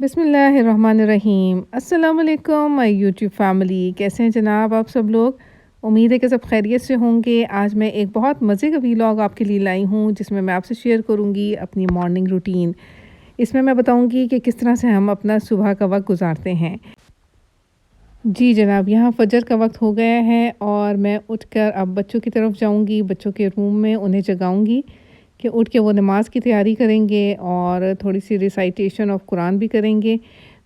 बिस्मिल्लाहिर्रहमानिर्रहीम। अस्सलाम वालेकुम माय यूट्यूब फैमिली, कैसे हैं जनाब आप सब लोग। उम्मीद है कि सब खैरियत से होंगे। आज मैं एक बहुत मज़े का व्लॉग आपके लिए लाई हूँ जिसमें मैं आपसे शेयर करूँगी अपनी मॉर्निंग रूटीन। इसमें मैं बताऊँगी कि किस तरह से हम अपना सुबह का वक्त गुजारते हैं। जी जनाब, यहाँ फजर का वक्त हो गया है और मैं उठकर अब बच्चों की तरफ जाऊँगी, बच्चों के रूम में उन्हें जगाऊँगी कि उठ के वो नमाज की तैयारी करेंगे और थोड़ी सी रिसाइटेशन ऑफ कुरान भी करेंगे।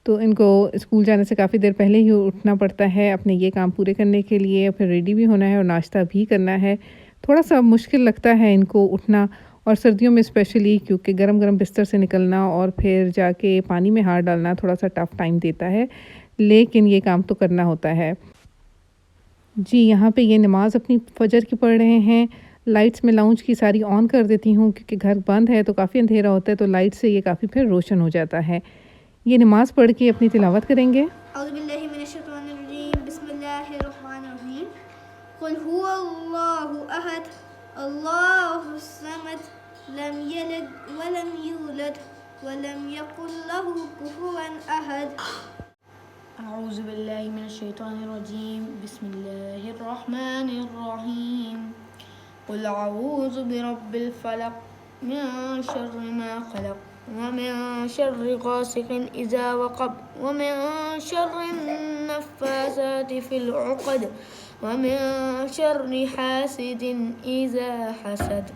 तो इनको स्कूल जाने से काफ़ी देर पहले ही उठना पड़ता है अपने ये काम पूरे करने के लिए, फिर रेडी भी होना है और नाश्ता भी करना है। थोड़ा सा मुश्किल लगता है इनको उठना, और सर्दियों में स्पेशली, क्योंकि गरम-गरम बिस्तर से निकलना और फिर जाके पानी में हाथ डालना थोड़ा सा टफ़ टाइम देता है, लेकिन ये काम तो करना होता है। जी, यहाँ पे ये नमाज़ अपनी फ़जर की पढ़ रहे हैं। लाइट्स मैं लाउंज की सारी ऑन कर देती हूँ क्योंकि घर बंद है तो काफ़ी अंधेरा होता है, तो लाइट से ये काफ़ी फिर रोशन हो जाता है। ये नमाज़ पढ़ के अपनी तिलावत करेंगे। कुल हुवल्लाहु अहद अल्लाहुस समद लम यलिद वलम यूलद वलम यकुल लहू कुफुवन अहद। अऊज़ु बिल्लाहि मिनश शैतानिर रजीम। बिस्मिल्लाहिर रहमानिर रहीम। कुल अऊज़ु बिरब्बिल फलक मिन शर्रि मा खलक व मिन शर्रि गासिकिन इज़ा वक़ब व मिन शर्रिन नफ़्फ़ासाति फ़िल उक़द व मिन शर्रि हासिदिन इज़ा हसद।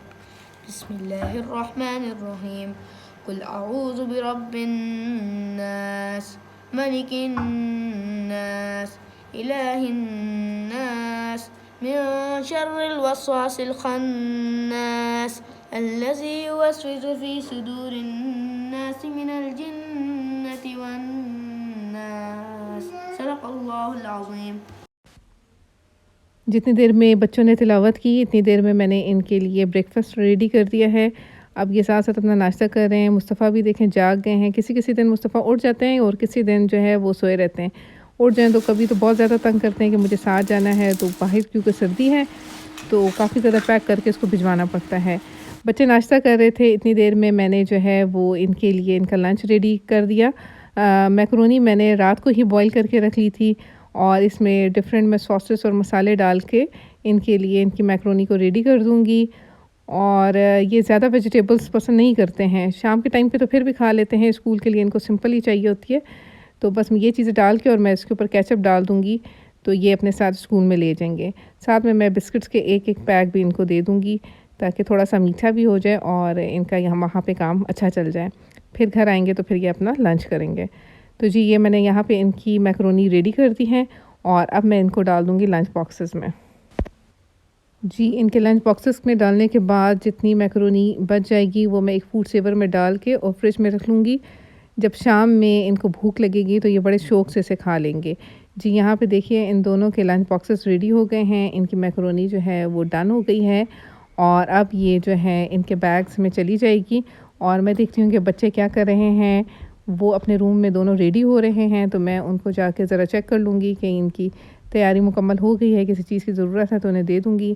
बिस्मिल्लाहिर रहमानिर रहीम। कुल अऊज़ु बिरब्बिन नास मलिकिन नास इलाहिन नास मिन शर्रिल वस्वासिल खन्नास अल्लज़ी युवस्विसु फ़ी सुदूरिन नास मिनल जिन्नति वन नास। सदक़ल्लाहुल अज़ीम। जितनी देर में बच्चों ने तिलावत की, इतनी देर में मैंने इनके लिए ब्रेकफ़ास्ट रेडी कर दिया है। अब ये साथ-साथ अपना नाश्ता कर रहे हैं। मुस्तफ़ा भी देखें जाग गए हैं। किसी-किसी दिन मुस्तफ़ा उठ जाते हैं और किसी दिन जो है वो सोए रहते हैं। उठ जाएँ तो कभी तो बहुत ज़्यादा तंग करते हैं कि मुझे साथ जाना है, तो बाहर क्योंकि सर्दी है तो काफ़ी ज़्यादा पैक करके इसको भिजवाना पड़ता है। बच्चे नाश्ता कर रहे थे, इतनी देर में मैंने जो है वो इनके लिए इनका लंच रेडी कर दिया। मैकरोनी मैंने रात को ही बॉयल करके रख ली थी और इसमें डिफरेंट मैं सॉसेस और मसाले डाल के इनके लिए इनकी मैकरोनी को रेडी कर दूँगी। और ये ज़्यादा वेजिटेबल्स पसंद नहीं करते हैं। शाम के टाइम पे तो फिर भी खा लेते हैं, स्कूल के लिए इनको सिंपल ही चाहिए होती है। तो बस ये चीज़ें डाल के और मैं इसके ऊपर केचप डाल दूँगी, तो ये अपने साथ स्कूल में ले जाएँगे। साथ में मैं बिस्किट्स के एक-एक पैक भी इनको दे दूँगी ताकि थोड़ा-सा मीठा भी हो जाए और इनका यहाँ वहाँ पे काम अच्छा चल जाए। फिर घर आएँगे तो फिर ये अपना लंच करेंगे। तो जी, ये मैंने यहाँ पे इनकी मैकरोनी रेडी कर दी है और अब मैं इनको डाल दूँगी लंच बॉक्सेस में। जी, इनके लंच बॉक्सेस में डालने के बाद जितनी मैकरोनी बच जाएगी वो मैं एक फूड सेवर में डाल के और फ्रिज में रख लूँगी। जब शाम में इनको भूख लगेगी तो ये बड़े शौक़ से इसे खा लेंगे। जी, यहाँ पे देखिए इन दोनों के लंच बॉक्सेस रेडी हो गए हैं। इनकी मैकरोनी जो है वो डन हो गई है और अब ये जो है इनके बैग्स में चली जाएगी। और मैं देखती हूँ कि बच्चे क्या कर रहे हैं। वो अपने रूम में दोनों रेडी हो रहे हैं, तो मैं उनको जाके ज़रा चेक कर लूँगी कि इनकी तैयारी मुकम्मल हो गई है, किसी चीज़ की ज़रूरत है तो उन्हें दे दूँगी।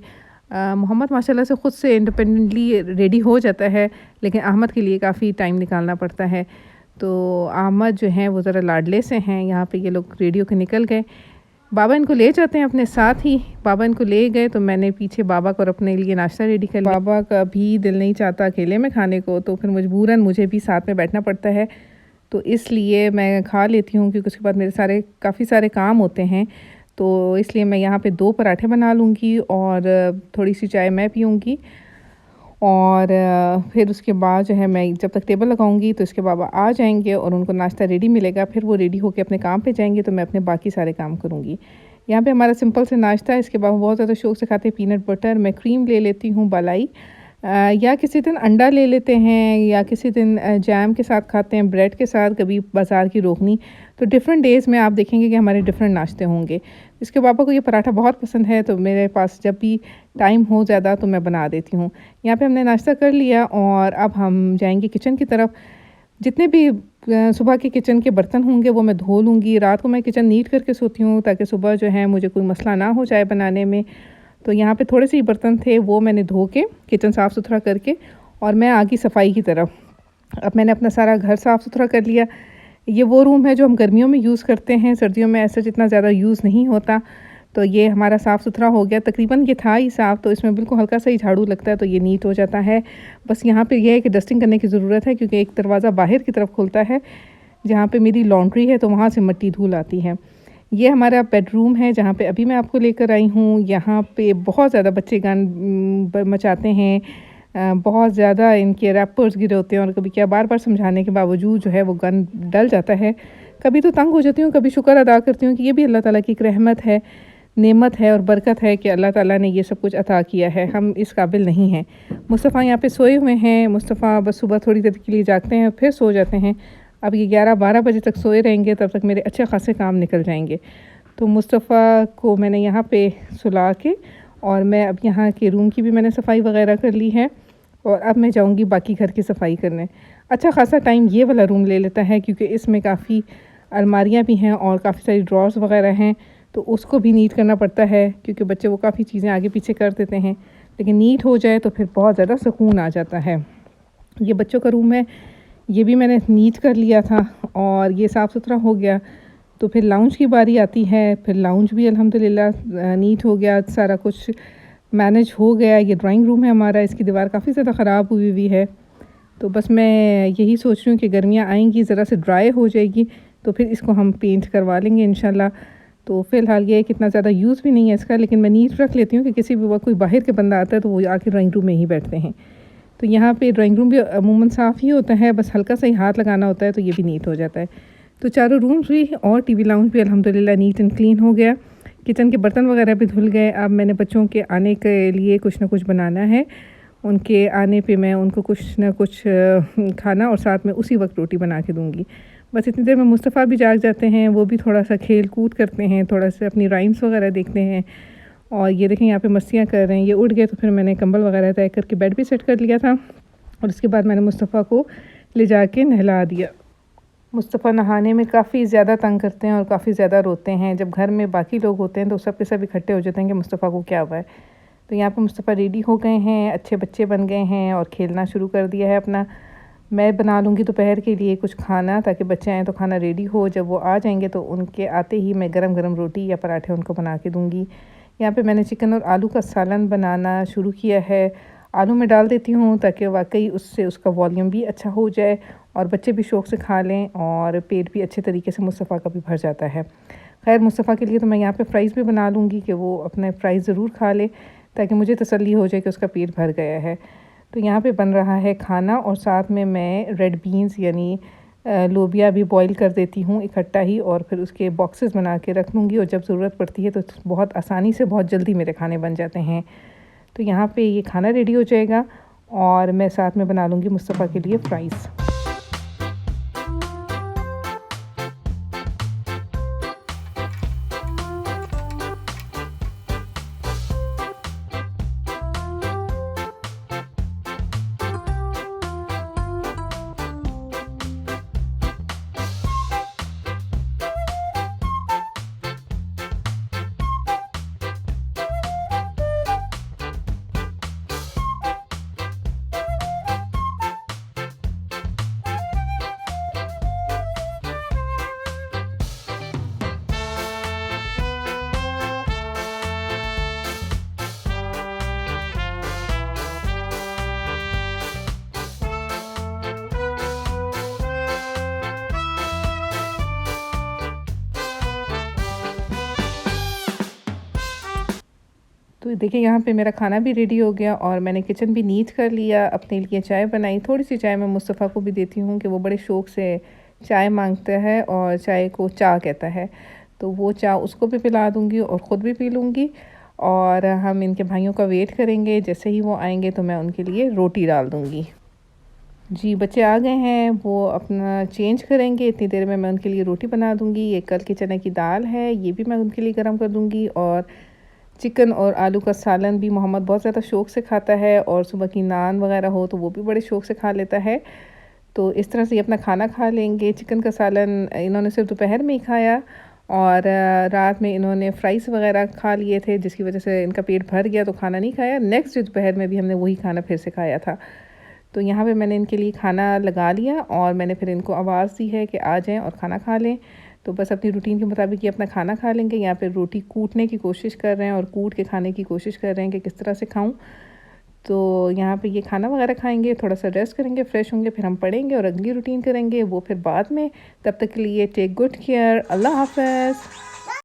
मोहम्मद माशाल्लाह से ख़ुद से इंडिपेंडेंटली रेडी हो जाता है, लेकिन अहमद के लिए काफ़ी टाइम निकालना पड़ता है। तो अहमद जो हैं वो ज़रा लाडले से हैं। यहाँ पे ये लोग रेडी होके निकल गए। बाबा इनको ले जाते हैं अपने साथ ही। बाबा इनको ले गए तो मैंने पीछे बाबा को और अपने लिए नाश्ता रेडी कर लिया। बाबा का भी दिल नहीं चाहता अकेले में खाने को, तो फिर मजबूरन मुझे भी साथ में बैठना पड़ता है। तो इसलिए मैं खा लेती हूँ क्योंकि उसके बाद मेरे काफ़ी सारे काम होते हैं। तो इसलिए मैं यहाँ पे 2 पराठे बना लूँगी और थोड़ी-सी चाय मैं पीऊँगी। और फिर उसके बाद जो है मैं जब तक टेबल लगाऊँगी तो इसके बाबा आ जाएँगे और उनको नाश्ता रेडी मिलेगा। फिर वो रेडी होके अपने काम पे जाएँगे तो मैं अपने बाकी सारे काम करूँगी। यहाँ पे हमारा सिंपल से नाश्ता है। इसके बाबा बहुत ज़्यादा शौक़ से खाते हैं पीनट बटर। मैं क्रीम ले लेती हूँ मलाई, या किसी दिन अंडा ले लेते हैं या किसी दिन जैम के साथ खाते हैं, ब्रेड के साथ, कभी बाज़ार की रोगनी। तो डिफरेंट डेज़ में आप देखेंगे कि हमारे डिफरेंट नाश्ते होंगे। इसके पापा को ये पराठा बहुत पसंद है तो मेरे पास जब भी टाइम हो ज़्यादा तो मैं बना देती हूँ। यहाँ पे हमने नाश्ता कर लिया और अब हम जाएंगे किचन की तरफ। जितने भी सुबह के किचन के बर्तन होंगे वो मैं धो लूँगी। रात को मैं किचन नीट करके सोती हूँ ताकि सुबह जो है मुझे कोई मसला ना हो चाय बनाने में। तो यहाँ पे थोड़े से ही बर्तन थे, वो मैंने धो के किचन साफ़ सुथरा करके और मैं आ गई सफाई की तरफ। अब मैंने अपना सारा घर साफ़ सुथरा कर लिया। ये वो रूम है जो हम गर्मियों में यूज़ करते हैं, सर्दियों में ऐसा जितना ज़्यादा यूज़ नहीं होता। तो ये हमारा साफ़-सुथरा हो गया, तकरीबन ये था ही साफ़, तो इसमें बिल्कुल हल्का-सा ही झाड़ू लगता है तो ये नीट हो जाता है। बस यहाँ पे ये है कि डस्टिंग करने की ज़रूरत है क्योंकि एक दरवाज़ा बाहर की तरफ खुलता है, जहाँ पे मेरी लॉन्ड्री है, तो वहाँ से मिट्टी धूल आती है। ये हमारा बेडरूम है जहाँ पे अभी मैं आपको लेकर आई हूँ। यहाँ पे बहुत ज़्यादा बच्चे मचाते हैं। बहुत ज़्यादा इनके रैपर्स गिरे होते हैं और कभी क्या बार-बार समझाने के बावजूद जो है वो गन डल जाता है। कभी तो तंग हो जाती हूँ, कभी शुक्र अदा करती हूँ कि ये भी अल्लाह ताला की एक रहमत है, नेमत है और बरकत है कि अल्लाह ताला ने ये सब कुछ अता किया है। हम इस काबिल नहीं हैं। मुस्तफ़ा यहाँ पे सोए हुए हैं। मुस्तफ़ा बस सुबह थोड़ी देर के लिए जागते हैं, फिर सो जाते हैं। अब ये 11-12 बजे तक सोए रहेंगे, तब तक मेरे अच्छे खासे काम निकल जाएँगे। तो मुस्तफ़ा को मैंने यहाँ पे सुला के और मैं अब यहाँ के रूम की भी मैंने सफाई वगैरह कर ली है और अब मैं जाऊँगी बाकी घर की सफाई करने। अच्छा खासा टाइम ये वाला रूम ले लेता है क्योंकि इसमें काफ़ी अलमारियाँ भी हैं और काफ़ी सारी ड्रॉर्स वगैरह हैं, तो उसको भी नीट करना पड़ता है क्योंकि बच्चे वो काफ़ी चीज़ें आगे पीछे कर देते हैं। लेकिन नीट हो जाए तो फिर बहुत ज़्यादा सुकून आ जाता है। ये बच्चों का रूम है, ये भी मैंने नीट कर लिया था और ये साफ़-सुथरा हो गया। तो फिर लाउंज की बारी आती है, फिर लाउंज भी अल्हम्दुलिल्लाह नीट हो गया, सारा कुछ मैनेज हो गया। ये ड्राइंग रूम है हमारा, इसकी दीवार काफ़ी ज़्यादा ख़राब हुई हुई है। तो बस मैं यही सोच रही हूँ कि गर्मियाँ आएँगी, ज़रा से ड्राई हो जाएगी, तो फिर इसको हम पेंट करवा लेंगे इंशाल्लाह। तो फ़िलहाल ये है कि इतना ज़्यादा यूज़ भी नहीं है इसका, लेकिन मैं नीट रख लेती हूँ कि किसी भी वक़्त कोई बाहर के बंदा आता है तो वो आके ड्राइंग रूम में ही बैठते हैं। तो यहाँ पे ड्राइंग रूम भी अमूमन साफ़ ही होता है, बस हल्का सा ही हाथ लगाना होता है तो ये भी नीट हो जाता है। तो चारों रूम्स भी और टीवी लाउंज भी अल्हम्दुलिल्लाह नीट एंड क्लीन हो गया। किचन के बर्तन वगैरह भी धुल गए। अब मैंने बच्चों के आने के लिए कुछ ना कुछ बनाना है। उनके आने पे मैं उनको कुछ ना कुछ खाना और साथ में उसी वक्त रोटी बना के दूँगी। बस इतनी देर में मुस्तफ़ा भी जाग जाते हैं, वो भी थोड़ा-सा खेल-कूद करते हैं, थोड़ा-सा अपनी राइम्स वगैरह देखते हैं। और ये देखें यहाँ पे मस्तियाँ कर रहे हैं। ये उठ गए तो फिर मैंने कंबल वगैरह तय करके बेड भी सेट कर लिया था और उसके बाद मैंने मुस्तफ़ा को ले जाके नहला दिया। मुस्तफ़ा नहाने में काफ़ी ज़्यादा तंग करते हैं और काफ़ी ज़्यादा रोते हैं। जब घर में बाकी लोग होते हैं तो सब के सब इकट्ठे हो जाते हैं कि मुस्तफ़ा को क्या हुआ है। तो यहाँ पे मुस्तफ़ा रेडी हो गए हैं, अच्छे बच्चे बन गए हैं और खेलना शुरू कर दिया है अपना। मैं बना लूँगी दोपहर के लिए कुछ खाना ताकि बच्चे आएँ तो खाना रेडी हो। जब वो आ जाएँगे तो उनके आते ही मैं गरम-गरम रोटी या पराठे उनको बना के दूँगी। यहाँ पे मैंने चिकन और आलू का सालन बनाना शुरू किया है। आलू में डाल देती हूँ ताकि वाक़ई उससे उसका वॉल्यूम भी अच्छा हो जाए और बच्चे भी शौक़ से खा लें और पेट भी अच्छे तरीके से मुस्तफ़ा का भी भर जाता है। खैर मुस्तफ़ा के लिए तो मैं यहाँ पे फ़्राइज़ भी बना लूँगी कि वो अपने फ़्राइज़ ज़रूर खा ले ताकि मुझे तसल्ली हो जाए कि उसका पेट भर गया है। तो यहाँ पे बन रहा है खाना और साथ में मैं रेड बीन्स यानी लोबिया भी बॉईल कर देती हूँ इकट्ठा ही और फिर उसके बॉक्सेस बना के रख लूँगी और जब ज़रूरत पड़ती है तो बहुत आसानी से बहुत जल्दी मेरे खाने बन जाते हैं। तो यहाँ पे ये खाना रेडी हो जाएगा और मैं साथ में बना लूँगी मुस्तफ़ा के लिए फ़्राइज़। तो देखिए यहाँ पे मेरा खाना भी रेडी हो गया और मैंने किचन भी नीट कर लिया, अपने लिए चाय बनाई। थोड़ी सी चाय मैं मुस्तफ़ा को भी देती हूँ कि वो बड़े शौक़ से चाय मांगता है और चाय को चा कहता है, तो वो चा उसको भी पिला दूँगी और ख़ुद भी पी लूँगी। और हम इनके भाइयों का वेट करेंगे, जैसे ही वो आएंगे तो मैं उनके लिए रोटी डाल दूँगी। जी बच्चे आ गए हैं, वो अपना चेंज करेंगे, इतनी देर में मैं उनके लिए रोटी बना दूँगी। ये कल के चने की दाल है, ये भी मैं उनके लिए गर्म कर दूँगी और चिकन और आलू का सालन भी मोहम्मद बहुत ज़्यादा शौक़ से खाता है और सुबह की नान वगैरह हो तो वो भी बड़े शौक़ से खा लेता है। तो इस तरह से ये अपना खाना खा लेंगे। चिकन का सालन इन्होंने सिर्फ दोपहर में ही खाया और रात में इन्होंने फ़्राइज़ वगैरह खा लिए थे जिसकी वजह से इनका पेट भर गया तो खाना नहीं खाया। नेक्स्ट दोपहर में भी हमने वही खाना फिर से खाया था। तो यहाँ पे मैंने इनके लिए खाना लगा लिया और मैंने फिर इनको आवाज़ दी है कि आ जाएं और खाना खा लें। तो बस अपनी रूटीन के मुताबिक ये अपना खाना खा लेंगे। यहाँ पे रोटी कूटने की कोशिश कर रहे हैं और कूट के खाने की कोशिश कर रहे हैं कि किस तरह से खाऊं। तो यहाँ पे ये खाना वगैरह खाएंगे, थोड़ा सा रेस्ट करेंगे, फ्रेश होंगे, फिर हम पढ़ेंगे और अगली रूटीन करेंगे वो फिर बाद में। तब तक के लिए टेक गुड केयर। अल्लाह हाफ़िज़।